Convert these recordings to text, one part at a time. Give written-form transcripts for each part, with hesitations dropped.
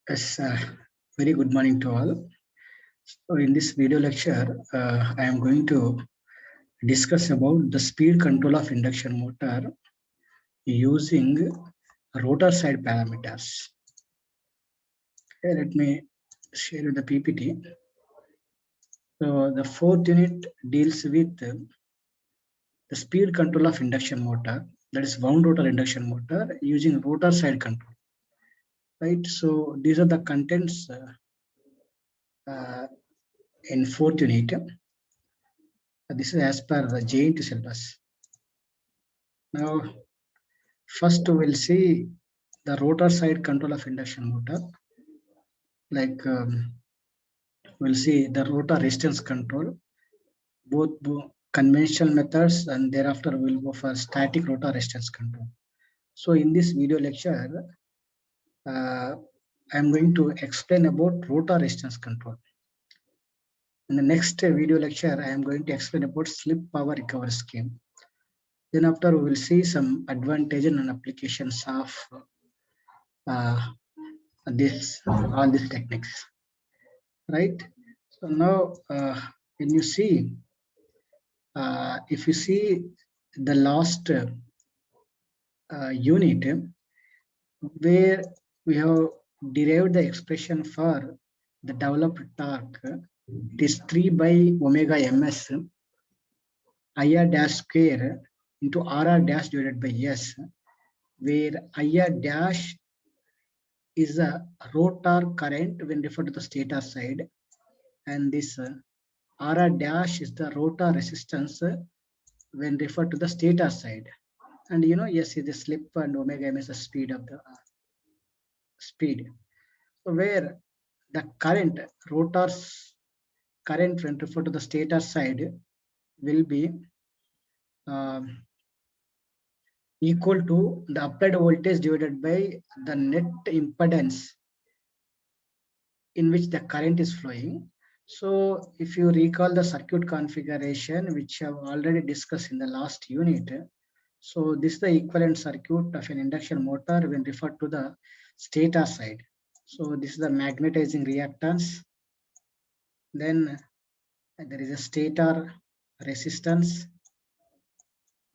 Yes, very good morning to all. So in this video lecture, I am going to discuss about the speed control of induction motor using rotor side parameters. Okay, let me share you the PPT. So the fourth unit deals with the speed control of induction motor, that is wound rotor induction motor using rotor side control. Right. So these are the contents uh, in fourth unit. This is as per the JNT syllabus. Now, first we'll see the rotor side control of induction motor. Like we'll see the rotor resistance control, both conventional methods, and thereafter we'll go for static rotor resistance control. So in this video lecture, I'm going to explain about rotor resistance control. In the next video lecture, I am going to explain about slip power recovery scheme. Then after we will see some advantages and applications of uh, all these techniques, right? So now, when you see, if you see the last unit where we have derived the expression for the developed torque, it is 3 by omega ms IR dash square into RR dash divided by S, where IR dash is a rotor current when referred to the stator side, and this RR dash is the rotor resistance when referred to the stator side. And S is the slip and omega m is the speed of the speed. So where the current, rotor's current when referred to the stator side will be um, equal to the applied voltage divided by the net impedance in which the current is flowing. So if you recall the circuit configuration, which I've already discussed in the last unit, so this is the equivalent circuit of an induction motor when referred to the stator side. So this is the magnetizing reactance. Then there is a stator resistance,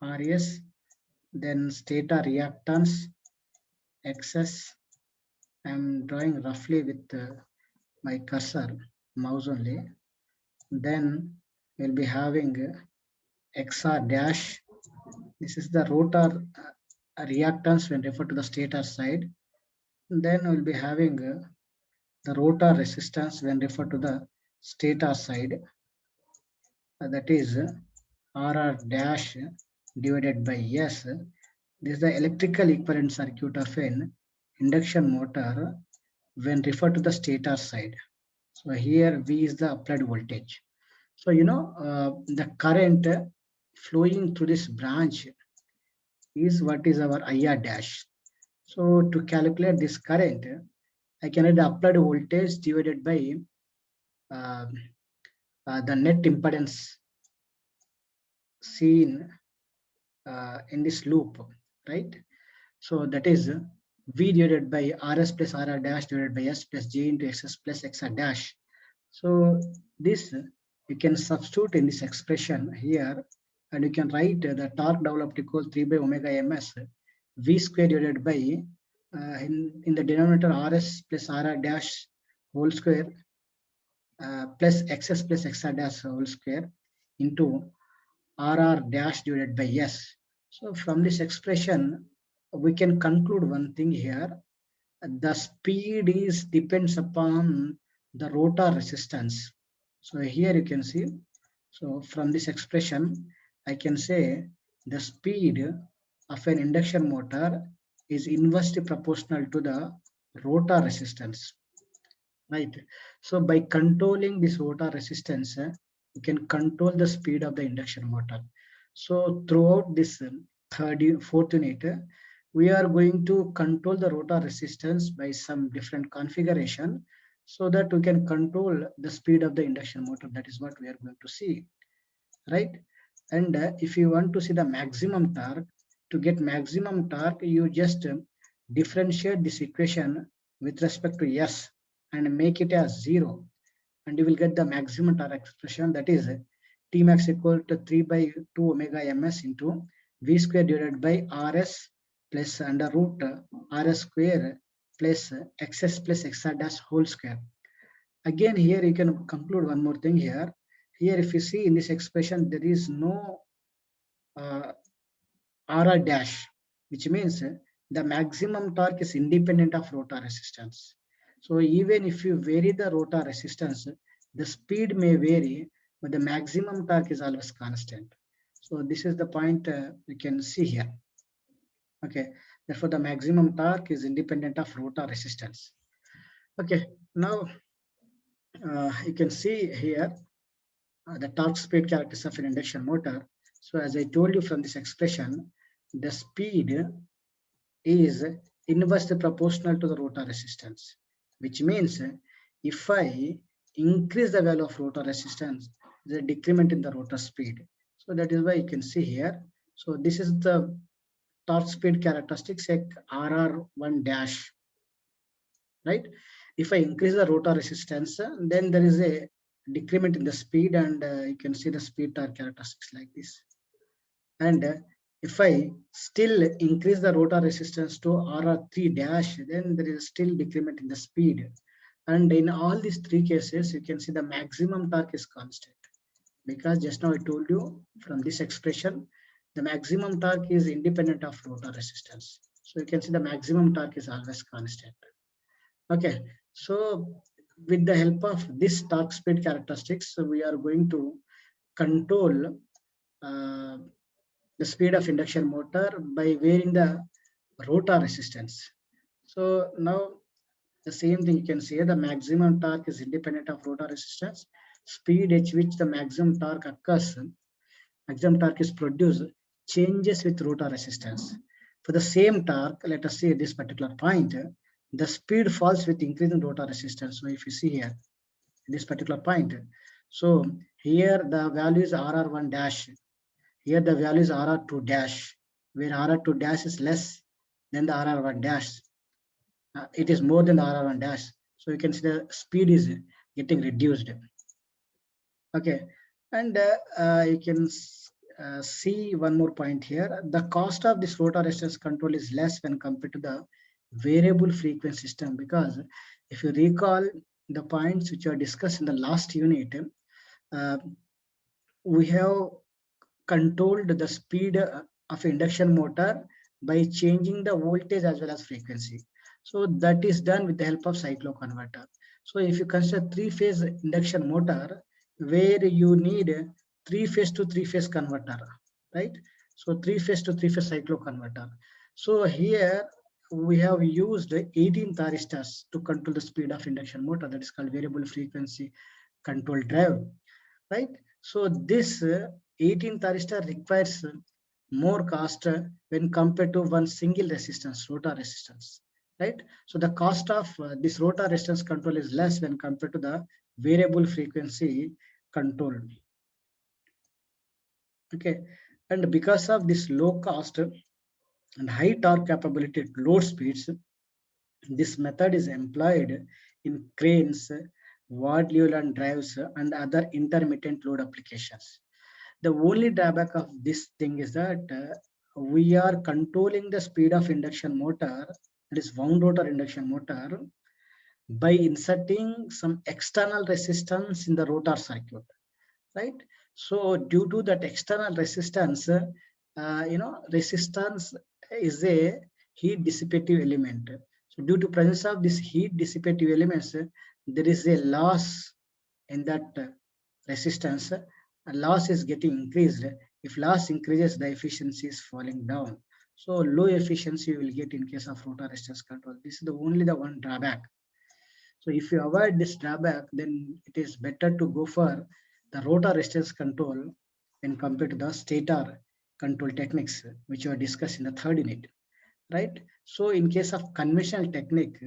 RS. Then stator reactance, XS. I'm drawing roughly with my cursor, mouse only. Then we'll be having XR dash. This is the rotor reactance when referred to the stator side. Then we'll be having the rotor resistance when referred to the stator side. That is RR dash divided by S. This is the electrical equivalent circuit of an induction motor when referred to the stator side. So here V is the applied voltage. So the current flowing through this branch is what is our IR dash. So to calculate this current, I can add the applied voltage divided by uh, the net impedance seen in this loop, right? So that is V divided by RS plus RR dash divided by S plus J into XS plus XR dash. So this you can substitute in this expression here, and you can write the torque developed equals 3 by omega ms V square divided by in the denominator RS plus RR dash whole square plus XS plus XR dash whole square into RR dash divided by S. So from this expression, we can conclude one thing here. The speed is depends upon the rotor resistance. So here you can see, so from this expression, I can say the speed of an induction motor is inversely proportional to the rotor resistance, right? So by controlling this rotor resistance, you can control the speed of the induction motor. So throughout this fourth unit, we are going to control the rotor resistance by some different configuration so that we can control the speed of the induction motor. That is what we are going to see, right? And if you want to see the maximum torque, to get maximum torque, you just differentiate this equation with respect to S and make it as 0, and you will get the maximum torque expression, that is Tmax equal to 3 by 2 omega ms into V square divided by Rs plus under root Rs square plus xs plus xr dash whole square. Again, here you can conclude one more thing here. Here, if you see in this expression, there is no RR dash, which means the maximum torque is independent of rotor resistance. So even if you vary the rotor resistance, the speed may vary, but the maximum torque is always constant. So this is the point you can see here. Okay, therefore the maximum torque is independent of rotor resistance. Okay, now you can see here the torque speed characteristics of an induction motor. So as I told you from this expression, the speed is inversely proportional to the rotor resistance, which means if I increase the value of rotor resistance, there is a decrement in the rotor speed. So that is why you can see here. So this is the torque speed characteristics at RR1 dash, right? If I increase the rotor resistance, then there is a decrement in the speed, and you can see the speed torque characteristics like this. And if I still increase the rotor resistance to RR3 dash, then there is still decrement in the speed. And in all these three cases, you can see the maximum torque is constant, because just now I told you from this expression, the maximum torque is independent of rotor resistance. So you can see the maximum torque is always constant. Okay, so with the help of this torque speed characteristics, we are going to control the speed of induction motor by varying the rotor resistance. So now the same thing you can say, the maximum torque is independent of rotor resistance. Speed at which the maximum torque occurs, maximum torque is produced, changes with rotor resistance. For the same torque, let us say at this particular point, the speed falls with increasing rotor resistance. So if you see here, this particular point, so here the value is RR1 dash. Here the value is RR2 dash, where RR2 dash is less than the RR1 dash. It is more than the RR1 dash. So you can see the speed is getting reduced. Okay, and you can see one more point here. The cost of this rotor resistance control is less when compared to the variable frequency system, because if you recall the points which are discussed in the last unit, we have controlled the speed of induction motor by changing the voltage as well as frequency. So that is done with the help of cycloconverter. So if you consider three-phase induction motor, where you need three-phase to three-phase converter, right? So three-phase to three-phase cycloconverter. So here we have used 18 thyristors to control the speed of induction motor. That is called variable frequency control drive, right? So this 18 thyristor requires more cost when compared to one single resistance, rotor resistance, right? So the cost of this rotor resistance control is less when compared to the variable frequency control. Okay, and because of this low cost and high torque capability at low speeds, this method is employed in cranes, Ward-Leland drives, and other intermittent load applications. The only drawback of this thing is that we are controlling the speed of induction motor, that is wound rotor induction motor, by inserting some external resistance in the rotor circuit, right? So due to that external resistance, resistance is a heat dissipative element. So due to presence of this heat dissipative elements, there is a loss in that resistance. Loss is getting increased. If loss increases, the efficiency is falling down. So low efficiency you will get in case of rotor resistance control. This is the one drawback. So if you avoid this drawback, then it is better to go for the rotor resistance control when compared to the stator control techniques, which are discussed in the third unit, right? So in case of conventional technique,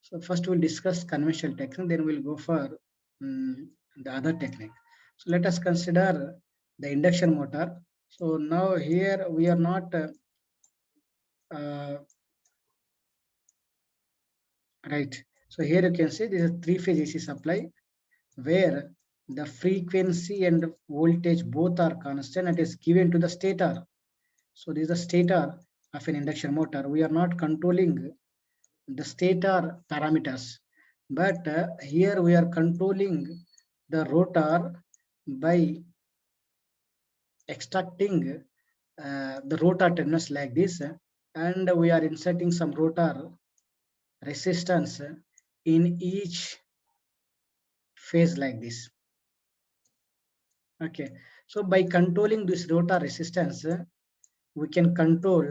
so first we'll discuss conventional technique, then we'll go for the other technique. So let us consider the induction motor. So now here we are not right? So here you can see this is three-phase AC supply where the frequency and voltage both are constant and is given to the stator. So this is the stator of an induction motor. We are not controlling the stator parameters, but here we are controlling the rotor by extracting the rotor terminals like this, and we are inserting some rotor resistance in each phase like this. Okay, so by controlling this rotor resistance, we can control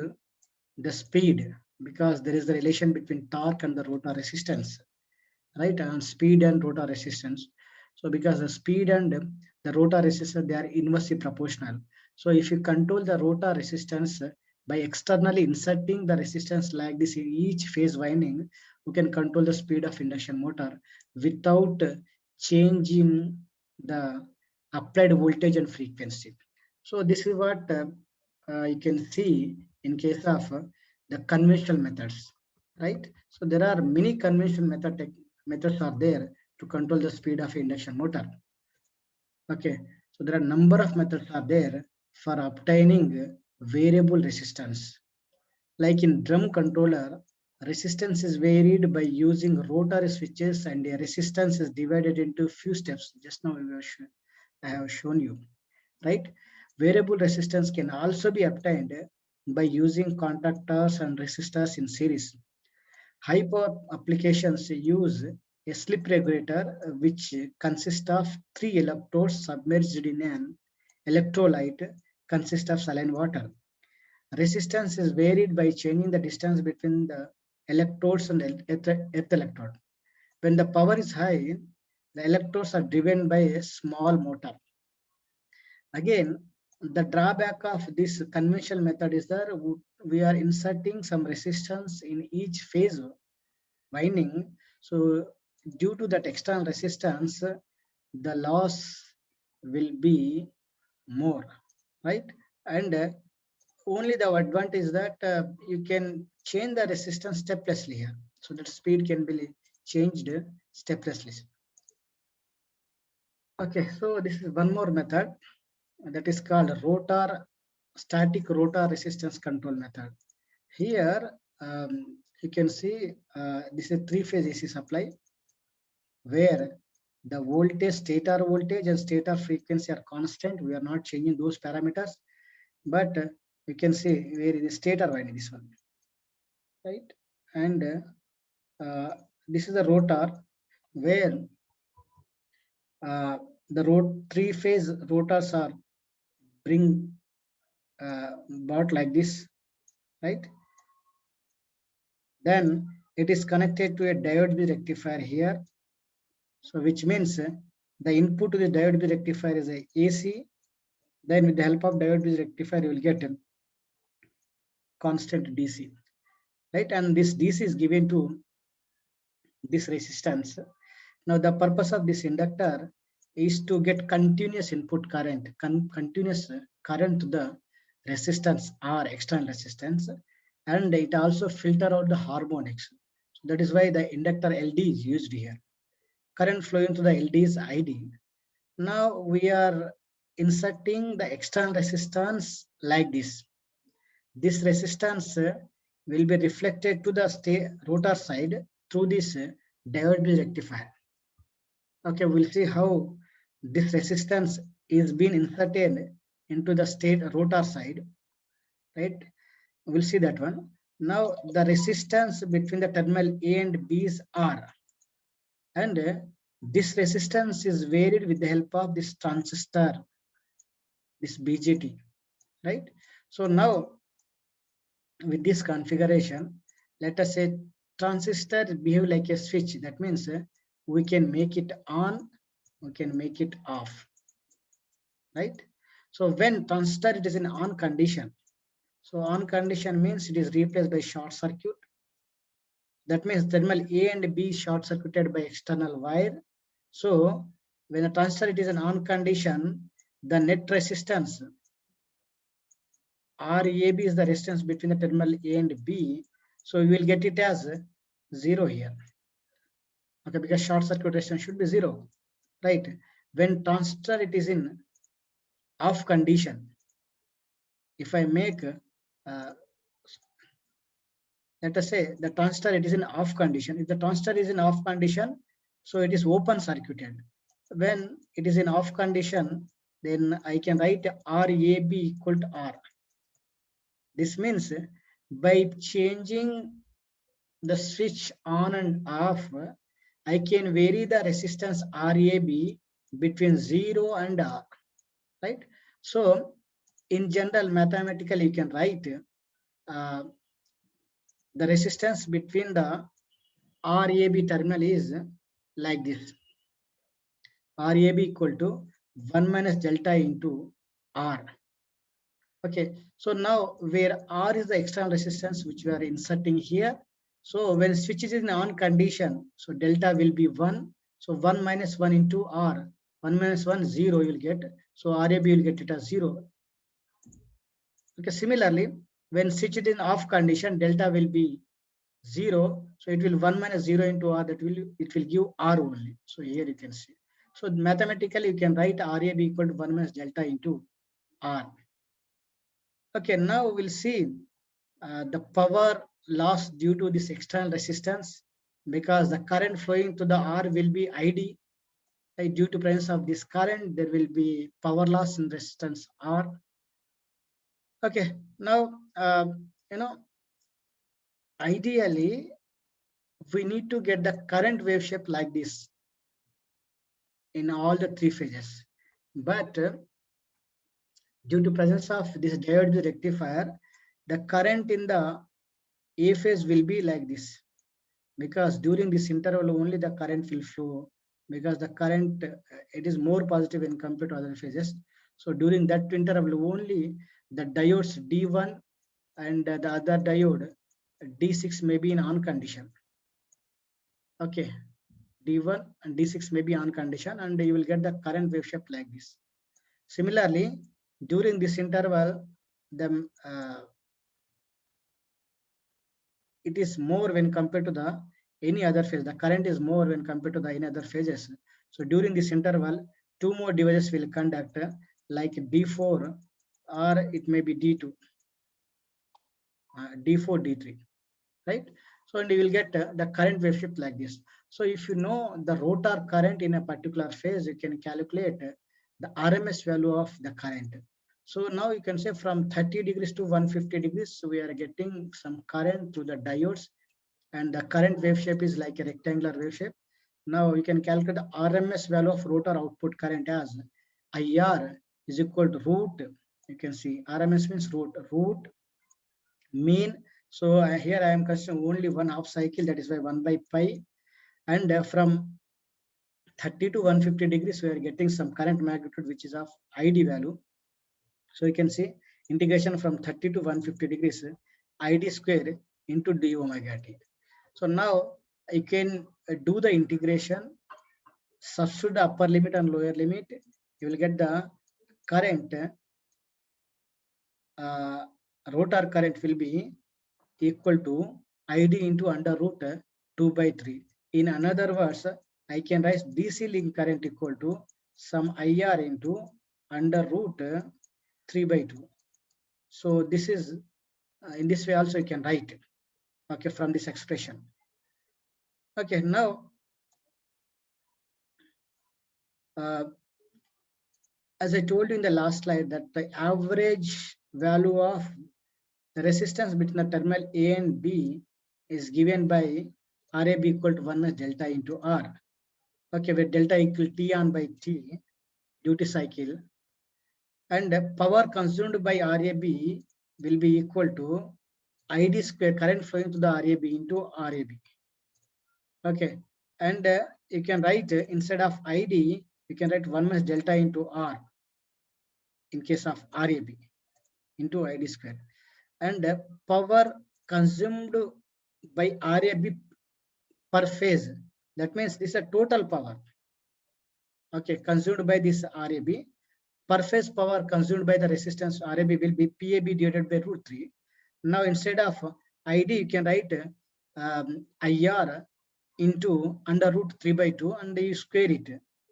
the speed because there is the relation between torque and the rotor resistance, right? And speed and rotor resistance. So because the speed and the rotor resistance, they are inversely proportional. So if you control the rotor resistance by externally inserting the resistance like this in each phase winding, you can control the speed of induction motor without changing the applied voltage and frequency. So this is what you can see in case of the conventional methods, right? So there are many conventional methods are there to control the speed of induction motor. Okay, so there are number of methods are there for obtaining variable resistance. Like in drum controller, resistance is varied by using rotary switches and the resistance is divided into few steps. Just now I have shown you, right? Variable resistance can also be obtained by using contactors and resistors in series. High power applications use a slip regulator which consists of three electrodes submerged in an electrolyte consists of saline water. Resistance is varied by changing the distance between the electrodes and earth electrode. When the power is high, the electrodes are driven by a small motor. Again, the drawback of this conventional method is that we are inserting some resistance in each phase winding. So due to that external resistance, the loss will be more, right? And only the advantage is that you can change the resistance steplessly here. So that speed can be changed steplessly. Okay, so this is one more method that is called static rotor resistance control method. Here you can see this is three-phase AC supply where the voltage, stator voltage and stator frequency are constant. We are not changing those parameters, but you can see where it is stator winding, this one, right? And this is the rotor where the three-phase rotors are brought like this, right? Then it is connected to a diode bridge rectifier here. So which means the input to the diode bridge rectifier is a AC. Then with the help of diode bridge rectifier, you will get a constant DC, right? And this DC is given to this resistance. Now the purpose of this inductor is to get continuous input current, continuous current to the resistance or external resistance, and it also filter out the harmonics. So that is why the inductor LD is used here. Current flowing to the LD is ID. Now we are inserting the external resistance like this. This resistance will be reflected to the rotor side through this diode bridge rectifier. Okay, we'll see how this resistance is being inserted into the rotor side, right? We'll see that one. Now the resistance between the terminal A and B is R, and this resistance is varied with the help of this transistor, this BJT, right? So now with this configuration, let us say transistor behave like a switch. That means we can make it on, we can make it off, right? So when transistor it is in on condition, so on condition means it is replaced by short circuit. That means terminal A and B short circuited by external wire. So when the transistor it is an on condition, the net resistance RAB is the resistance between the terminal A and B. So you will get it as 0 here. Okay, because short circuit resistance should be 0, right? When transistor it is in off condition, if I make let us say the transistor it is in off condition. If the transistor is in off condition, so it is open circuited. When it is in off condition, then I can write RAB equal to R. This means by changing the switch on and off, I can vary the resistance RAB between 0 and R, right? So in general, mathematically, you can write uh, the resistance between the RAB terminal is like this. RAB equal to 1 minus delta into R. Okay, so now where R is the external resistance which we are inserting here. So when switch is in on condition, so delta will be 1. So 1 minus 1 into R. 1 minus 1, 0 you will get. So RAB will get it as 0. Okay, similarly, when switch is in off condition, delta will be 0. So it will 1 minus 0 into R, that will it will give R only. So here you can see. So mathematically you can write RAB equal to 1 minus delta into R. Okay, now we'll see the power loss due to this external resistance, because the current flowing to the R will be ID. Right? Due to presence of this current, there will be power loss in resistance R. Okay, now ideally we need to get the current wave shape like this in all the three phases, but due to presence of this diode rectifier, the current in the A phase will be like this, because during this interval only the current will flow, because the current it is more positive when compared to other phases. So during that interval only the diodes D1 and the other diode D6 may be in on condition. Okay, D1 and D6 may be on condition, and you will get the current wave shape like this. Similarly, during this interval, the it is more when compared to the any other phase. The current is more when compared to the any other phases. So during this interval, two more devices will conduct like D4, or it may be D2, D4, D3, right? So and you will get the current wave shift like this. So if you know the rotor current in a particular phase, you can calculate the RMS value of the current. So now you can say from 30 degrees to 150 degrees, so we are getting some current through the diodes, and the current wave shape is like a rectangular wave shape. Now you can calculate the RMS value of rotor output current as IR is equal to root. You can see RMS means root mean. So here I am considering only one half cycle, that is why 1 by pi, and from 30 to 150 degrees we are getting some current magnitude which is of ID value. So you can see integration from 30 to 150 degrees ID square into d omega t. So now I can do the integration, substitute the upper limit and lower limit. You will get the current, rotor current will be equal to ID into under root 2 by 3. In another words, I can write DC link current equal to some IR into under root 3 by 2. So this is in this way also you can write it, okay, from this expression. Okay, now as I told you in the last slide that the average value of the resistance between the terminal A and B is given by RAB equal to 1 minus delta into R. Okay, where delta equal T on by T duty cycle, and power consumed by RAB will be equal to ID square, current flowing to the RAB into RAB. Okay, and you can write instead of ID, you can write 1 minus delta into R in case of RAB into ID square. And power consumed by RAB per phase, that means this is a total power, okay, consumed by this RAB. Per phase power consumed by the resistance RAB will be PAB divided by root 3. Now instead of ID, you can write IR into under root 3 by 2 and you square it.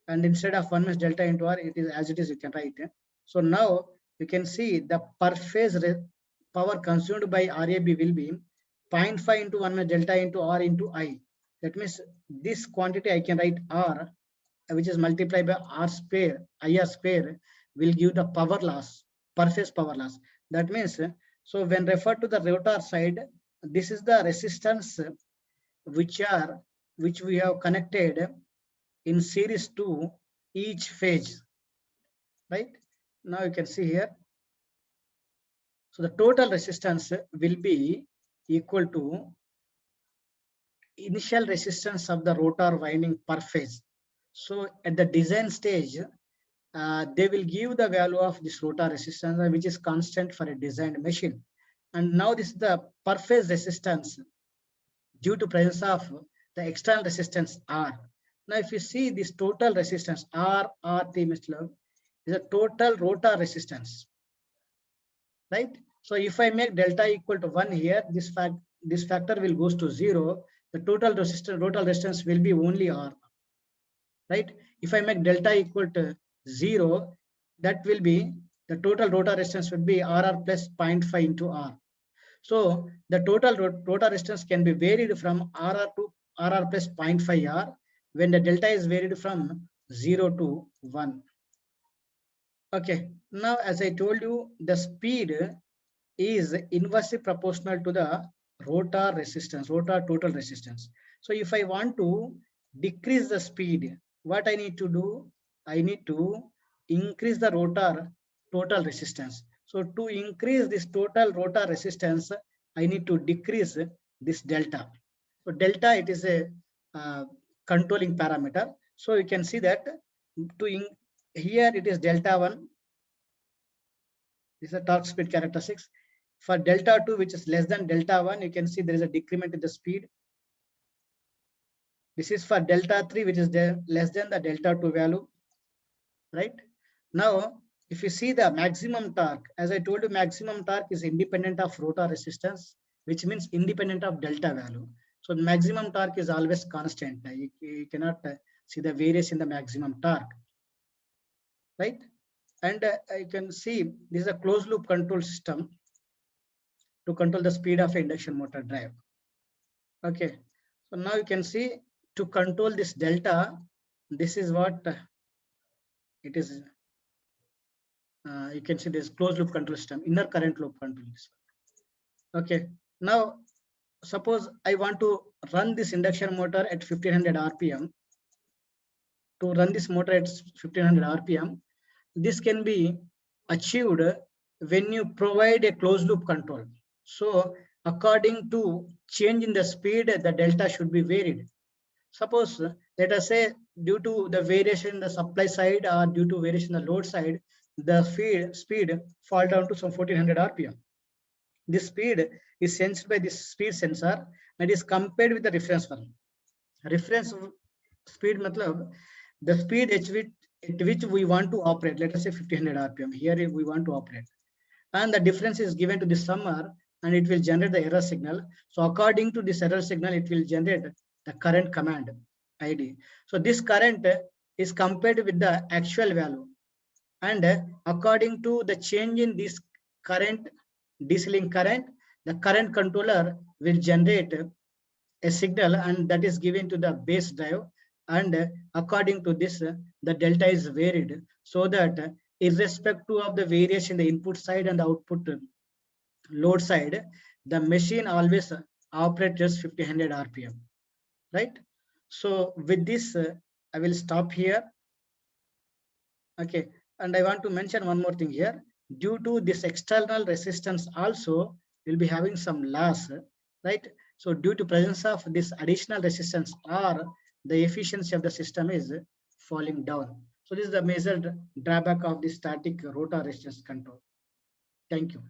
And instead of 1 minus delta into R, it is as it is, you can write. So now you can see the per phase power consumed by RAB will be 0.5 into 1 minus delta into R into I. That means this quantity I can write R, which is multiplied by R square, IR square, will give the power loss, per phase power loss. That means, so when referred to the rotor side, this is the resistance which we have connected in series to each phase, right? Now you can see here. So the total resistance will be equal to initial resistance of the rotor winding per phase. So at the design stage, they will give the value of this rotor resistance, which is constant for a designed machine. And now this is the per phase resistance due to presence of the external resistance R. Now, if you see this total resistance R, is a total rotor resistance, right? So if I make delta equal to 1 here, this factor will goes to 0. The total resistance will be only R, right? If I make delta equal to 0, that will be the total rotor resistance would be RR plus 0.5 into R. So the total rotor resistance can be varied from RR to RR plus 0.5 R when the delta is varied from 0 to 1. Okay, now as I told you, the speed is inversely proportional to the rotor resistance, rotor total resistance. So if I want to decrease the speed, what I need to do? I need to increase the rotor total resistance. So to increase this total rotor resistance, I need to decrease this delta. So delta, it is a controlling parameter. So you can see that here it is delta 1. This is a torque speed characteristics. For delta 2, which is less than delta 1, you can see there is a decrement in the speed. This is for delta 3, which is less than the delta 2 value, right? Now, if you see the maximum torque, as I told you, maximum torque is independent of rotor resistance, which means independent of delta value. So the maximum torque is always constant. You cannot see the variation in the maximum torque, right? And you can see this is a closed loop control system to control the speed of induction motor drive. Okay, so now you can see to control this delta, this is what it is. You can see this closed loop control system, inner current loop control. Okay, now suppose I want to run this induction motor at 1500 RPM. To run this motor at 1500 RPM, this can be achieved when you provide a closed loop control. So according to change in the speed, the delta should be varied. Suppose, let us say, due to the variation in the supply side or due to variation in the load side, the speed fall down to some 1400 RPM. This speed is sensed by this speed sensor and is compared with the reference one. Reference speed matlab, the speed at which we want to operate, let us say 1500 RPM. Here we want to operate. And the difference is given to the summer and it will generate the error signal. So according to this error signal, it will generate the current command ID. So this current is compared with the actual value. And according to the change in this current, DC link current, the current controller will generate a signal and that is given to the base drive. And according to this, the delta is varied so that irrespective of the variation in the input side and the output load side, the machine always operates just 1500 RPM, right? So with this, I will stop here. Okay, and I want to mention one more thing here. Due to this external resistance also, we'll be having some loss, right? So due to presence of this additional resistance R, the efficiency of the system is falling down. So this is the major drawback of the static rotor resistance control. Thank you.